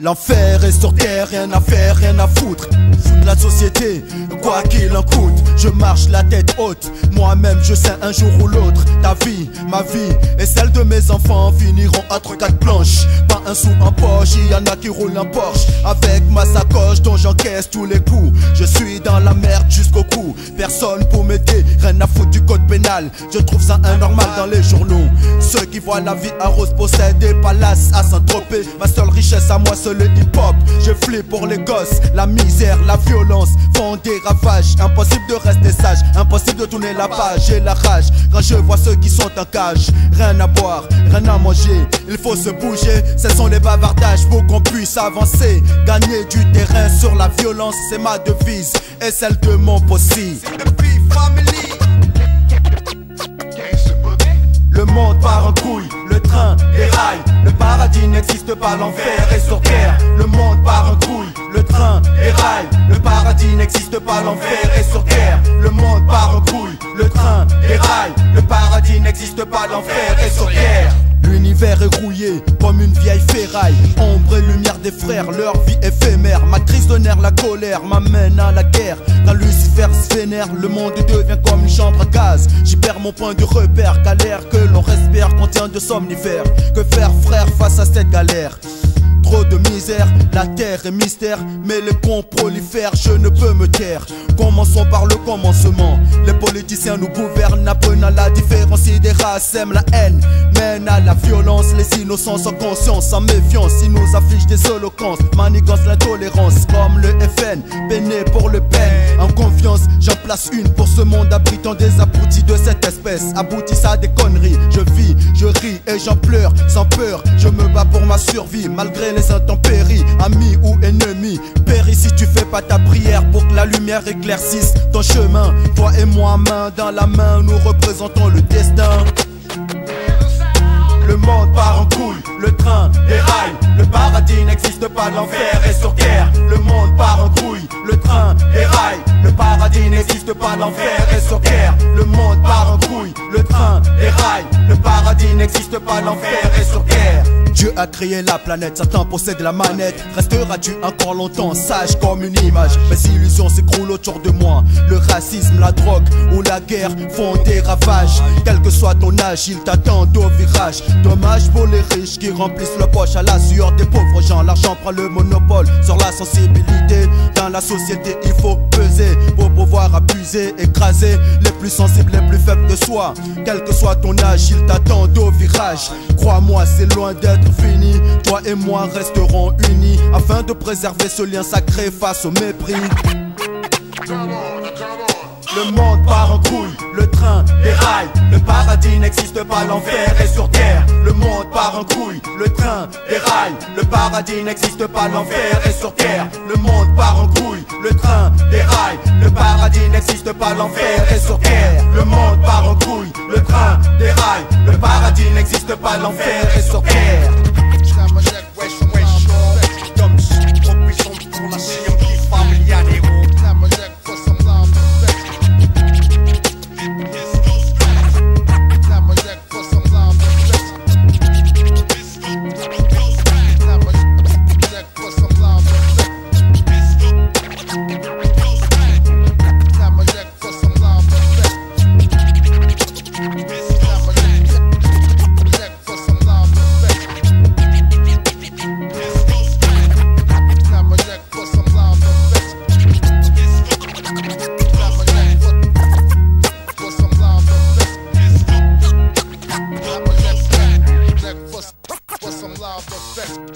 L'enfer est sur terre, rien à faire, rien à foutre. La société, quoi qu'il en coûte. Je marche la tête haute, moi-même je sais un jour ou l'autre. Ta vie, ma vie et celle de mes enfants finiront entre quatre planches. Pas un sou en poche, il y en a qui roulent en Porsche avec ma sacoche dont j'encaisse tous les coups. Je suis dans la merde jusqu'au cou. Personne pour m'aider, rien à foutre du code pénal. Je trouve ça anormal dans les journaux. Ceux qui voient la vie à rose possèdent des palaces à Saint-Tropez. Ma seule richesse à moi c'est le hip-hop. Je flippe pour les gosses, la misère, la violence font des ravages. Impossible de rester sage, impossible de tourner la page. J'ai la rage quand je vois ceux qui sont en cage. Rien à boire, rien à manger, il faut se bouger. Ce sont les bavardages pour qu'on puisse avancer. Gagner du terrain sur la violence, c'est ma devise et celle de mon possi. Le monde part en couille, le train déraille. Le paradis n'existe pas, l'enfer est sur terre. Le monde part en couille, le train déraille. Le paradis n'existe pas, l'enfer est sur terre. Le monde part en couille, le train déraille. Le paradis n'existe pas, l'enfer est sur terre. L'univers est rouillé comme une vieille ferraille. Ombre et lumière des frères, leur vie éphémère. Ma crise de nerfs, la colère m'amène à la guerre. Quand Lucifer se vénère, le monde devient comme une chambre à gaz. J'y perds mon point de repère, car l'air que l'on respire contient de somnifères. Que faire frère face à cette galère? Trop de misère, la terre est mystère, mais les cons prolifèrent, je ne peux me taire. Commençons par le commencement. Les politiciens nous gouvernent, apprenant la différence des races, sèment la haine, mènent à la violence. Les innocents sans conscience, sans méfiance, ils nous affichent des holocaustes, manigancent l'intolérance, comme le FN, peiné pour le peine. En confiance, j'en place une pour ce monde abritant des abrutis de cette espèce. Aboutissent à des conneries, je vis, je ris et j'en pleure, sans peur, je me bats pour ma survie, malgré les intempéries, amis ou ennemis. Péris si tu fais pas ta prière pour que la lumière éclaircisse ton chemin. Toi et moi, main dans la main, nous représentons le destin. Le monde part en couille, le train déraille. Le paradis n'existe pas, l'enfer est sur terre. Le monde part en couille, le train déraille. Le paradis n'existe pas, l'enfer est sur terre. Le monde part en couille, le train déraille. Le paradis n'existe pas, l'enfer est sur terre. Dieu a créé la planète, Satan possède la manette. Resteras-tu encore longtemps sage comme une image? Mes illusions s'écroulent autour de moi. Le racisme, la drogue ou la guerre font des ravages. Quel que soit ton âge, ils t'attendent au virage. Dommage pour les riches qui remplissent leur poche à la sueur des pauvres gens. L'argent prend le monopole sur la sensibilité. Dans la société il faut peser pour pouvoir abuser, écraser les plus sensibles, les plus faibles de soi. Quel que soit ton âge, ils t'attendent au virage. Crois-moi, c'est loin d'être fini. Toi et moi resterons unis afin de préserver ce lien sacré face au mépris. Le monde part en couille, le train déraille. Le paradis n'existe pas, l'enfer est sur terre. Le monde part en couille, le train déraille. Le paradis n'existe pas, l'enfer est sur terre. Le monde part en couille, le train déraille. Le paradis n'existe pas, l'enfer est sur terre. Le monde part en couille, le train déraille. Le paradis n'existe pas, l'enfer est sur terre. For some live effects.